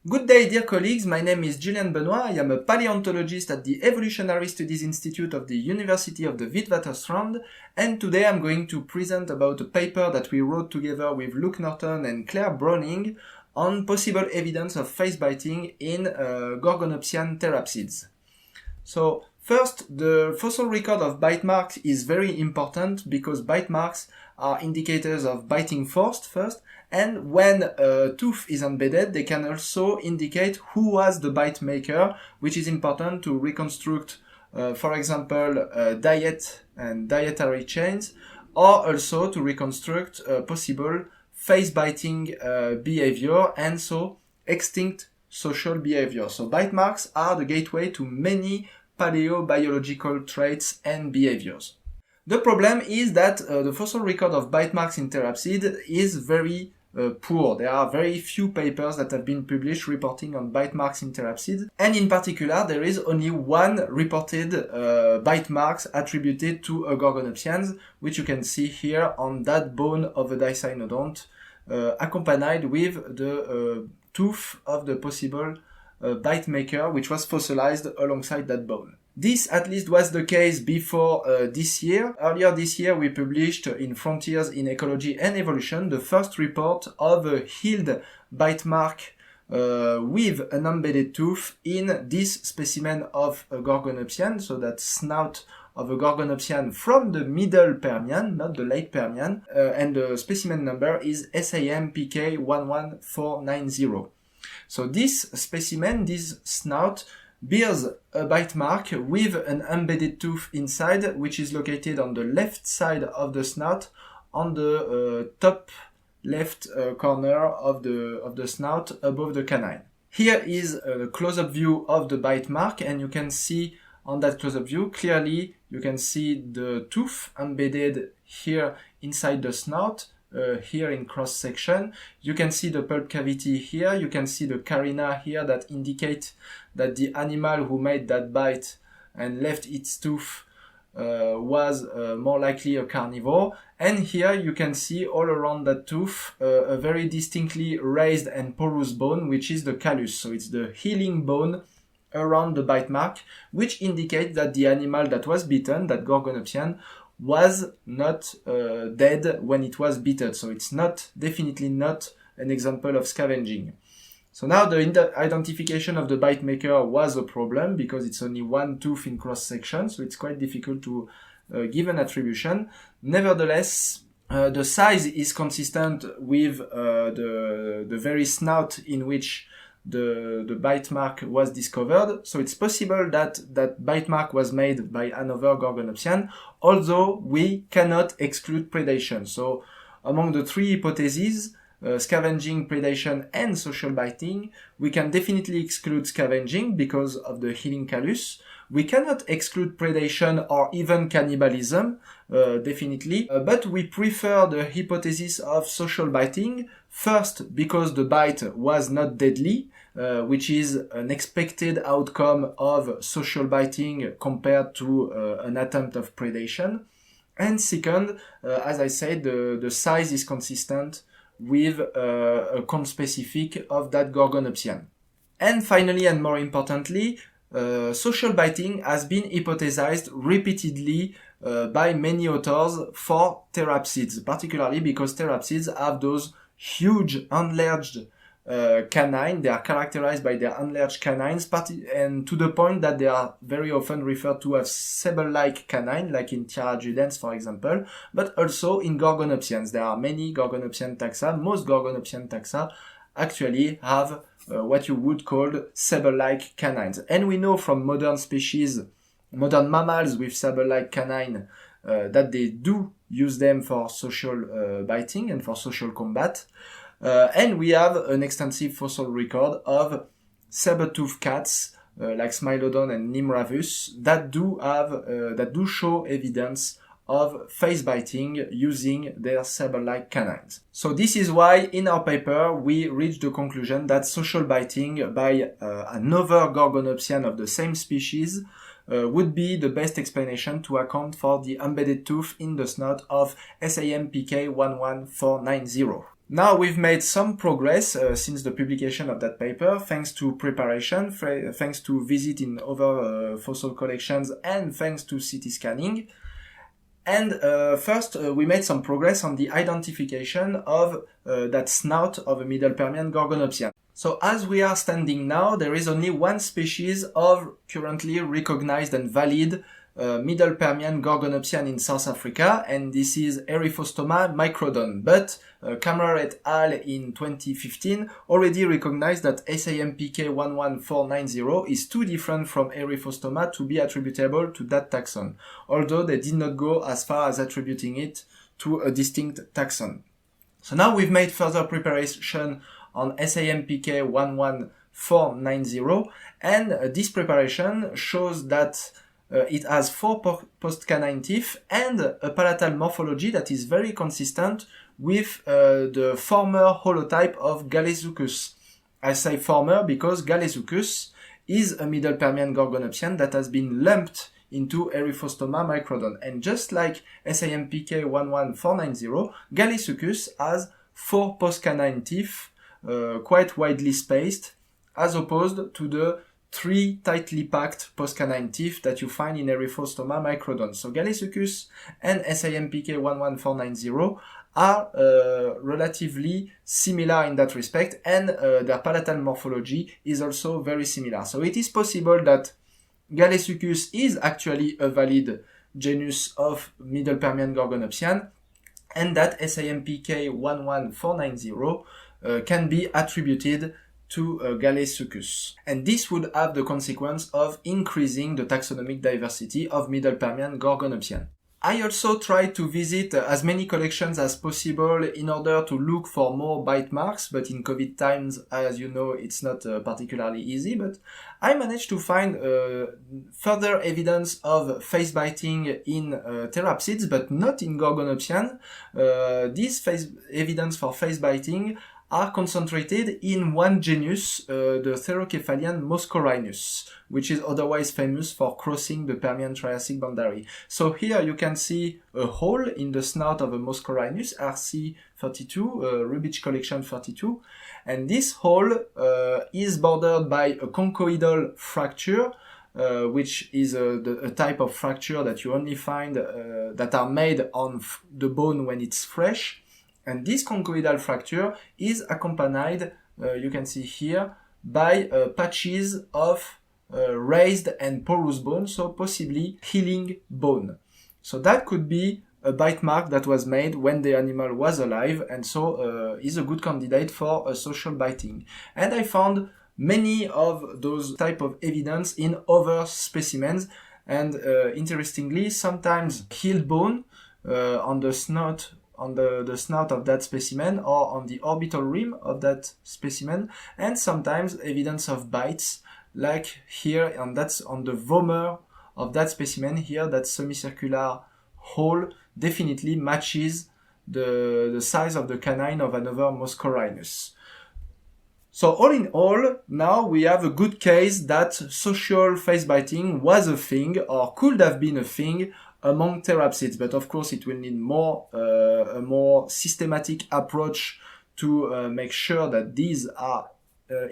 Good day, dear colleagues. My name is Julian Benoit. I am a paleontologist at the Evolutionary Studies Institute of the University of the Witwatersrand, and today I'm going to present about a paper that we wrote together with Luke Norton and Claire Browning on possible evidence of face biting in Gorgonopsian therapsids. So, first, the fossil record of bite marks is very important because bite marks are indicators of biting force first, and when a tooth is embedded, they can also indicate who was the bite maker, which is important to reconstruct, for example, diet and dietary chains, or also to reconstruct possible face biting behavior and so extinct social behavior. So bite marks are the gateway to many paleobiological traits and behaviors. The problem is that the fossil record of bite marks in therapsid is very poor. There are very few papers that have been published reporting on bite marks in therapsids, and in particular there is only one reported bite marks attributed to a Gorgonopsians, which you can see here on that bone of a Dicynodont, accompanied with the tooth of the possible bite maker, which was fossilized alongside that bone. This at least was the case before this year. Earlier this year we published in Frontiers in Ecology and Evolution the first report of a healed bite mark with an embedded tooth in this specimen of a Gorgonopsian, so that snout of a Gorgonopsian from the middle Permian, not the late Permian, and the specimen number is SAM PK 11490. So this specimen, this snout, bears a bite mark with an embedded tooth inside, which is located on the left side of the snout, on the top left corner of the snout above the canine. Here is a close-up view of the bite mark, and you can see on that close-up view clearly you can see the tooth embedded here inside the snout. Here in cross section, you can see the pulp cavity here, you can see the carina here that indicate that the animal who made that bite and left its tooth was more likely a carnivore, and here you can see all around that tooth a very distinctly raised and porous bone, which is the callus. So it's the healing bone around the bite mark, which indicates that the animal that was bitten, that Gorgonopsian, was not dead when it was bitten. So it's definitely not an example of scavenging. So now the identification of the bite maker was a problem because it's only one tooth in cross section, so it's quite difficult to give an attribution. Nevertheless, the size is consistent with the very snout in which the bite mark was discovered, so it's possible that that bite mark was made by another Gorgonopsian, although we cannot exclude predation. So among the three hypotheses, scavenging, predation, and social biting, we can definitely exclude scavenging because of the healing callus. We cannot exclude predation or even cannibalism, definitely, but we prefer the hypothesis of social biting, first because the bite was not deadly, which is an expected outcome of social biting compared to an attempt of predation. And second, as I said, the size is consistent with a conspecific of that Gorgonopsian. And finally, and more importantly, social biting has been hypothesized repeatedly by many authors for therapsids, particularly because therapsids have those huge enlarged canine. They are characterized by their enlarged canines, and to the point that they are very often referred to as sable-like canine, like in Tierajudens, for example, but also in Gorgonopsians. There are many Gorgonopsian taxa. Most Gorgonopsian taxa actually have what you would call sable-like canines. And we know from modern species, modern mammals with sable-like canine, that they do use them for social biting and for social combat. And we have an extensive fossil record of saber-toothed cats like Smilodon and Nimravus that do show evidence of face biting using their saber-like canines. So this is why in our paper we reached the conclusion that social biting by another Gorgonopsian of the same species would be the best explanation to account for the embedded tooth in the snout of SAM PK 11490. Now we've made some progress since the publication of that paper, thanks to preparation, thanks to visit in other fossil collections, and thanks to CT scanning. And first, we made some progress on the identification of that snout of a Middle Permian Gorgonopsian. So as we are standing now, there is only one species of currently recognized and valid Middle Permian Gorgonopsian in South Africa, and this is Eryphostoma microdon. But Kammerer et al. In 2015 already recognized that SAMPK 11490 is too different from Eryphostoma to be attributable to that taxon, although they did not go as far as attributing it to a distinct taxon. So now we've made further preparation on SAMPK 11490, and this preparation shows that it has 4 post-canine teeth and a palatal morphology that is very consistent with the former holotype of Galesuchus. I say former because Galesuchus is a Middle Permian Gorgonopsian that has been lumped into Eryphostoma microdon. And just like SAMPK 11490, Galesuchus has 4 post-canine teeth, quite widely spaced, as opposed to the 3 tightly packed post-canine teeth that you find in Eryphostoma microdon. So Galesuchus and SAMPK 11490 are relatively similar in that respect, and their palatal morphology is also very similar. So it is possible that Galesuchus is actually a valid genus of Middle Permian Gorgonopsian, and that SAMPK 11490 can be attributed to Galesuchus. And this would have the consequence of increasing the taxonomic diversity of Middle Permian Gorgonopsian. I also tried to visit as many collections as possible in order to look for more bite marks, but in COVID times, as you know, it's not particularly easy, but I managed to find further evidence of face biting in therapsids, but not in Gorgonopsian. These evidence for face biting are concentrated in one genus, the Therocephalian Moscorhinus, which is otherwise famous for crossing the Permian-Triassic boundary. So here you can see a hole in the snout of a Moscorhinus, RC32, Rubich collection 32, and this hole is bordered by a conchoidal fracture, which is a type of fracture that you only find that are made on the bone when it's fresh. And this conchoidal fracture is accompanied, you can see here, by patches of raised and porous bone, so possibly healing bone. So that could be a bite mark that was made when the animal was alive, and so is a good candidate for social biting. And I found many of those type of evidence in other specimens, and interestingly, sometimes healed bone on the snout of that specimen or on the orbital rim of that specimen, and sometimes evidence of bites, like here, and that's on the vomer of that specimen here. That semicircular hole definitely matches the size of the canine of another Moscorhinus. So all in all, now we have a good case that social face biting was a thing, or could have been a thing, among therapsids, but of course it will need a more systematic approach to make sure that these are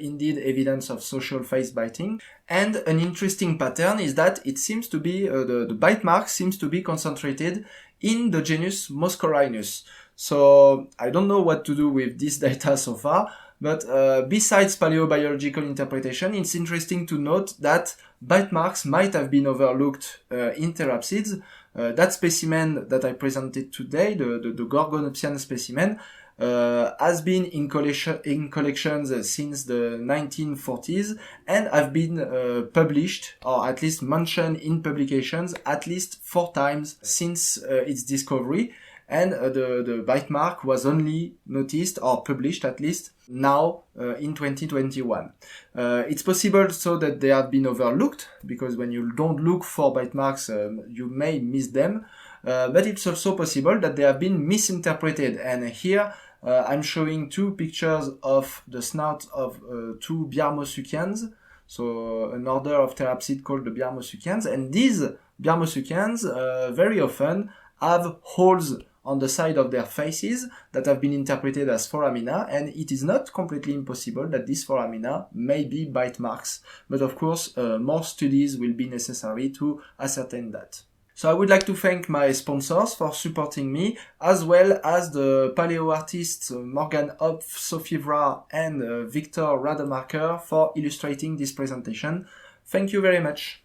indeed evidence of social face biting. And an interesting pattern is that it seems to be, the bite mark seems to be concentrated in the genus Moscorhinus. So I don't know what to do with this data so far, but besides paleobiological interpretation, it's interesting to note that bite marks might have been overlooked in therapsids. That specimen that I presented today, the Gorgonopsian specimen, has been in collections since the 1940s and have been published, or at least mentioned in publications, at least 4 times since its discovery. And the bite mark was only noticed, or published at least, now in 2021. It's possible so that they have been overlooked, because when you don't look for bite marks, you may miss them. But it's also possible that they have been misinterpreted. And here I'm showing 2 pictures of the snout of 2 Biarmosuchians, so an order of therapsid called the Biarmosuchians. And these Biarmosuchians very often have holes on the side of their faces that have been interpreted as foramina, and it is not completely impossible that these foramina may be bite marks. But of course, more studies will be necessary to ascertain that. So I would like to thank my sponsors for supporting me, as well as the paleo artists Morgan Hopf, Sophie Vra, and Victor Rademarker for illustrating this presentation. Thank you very much.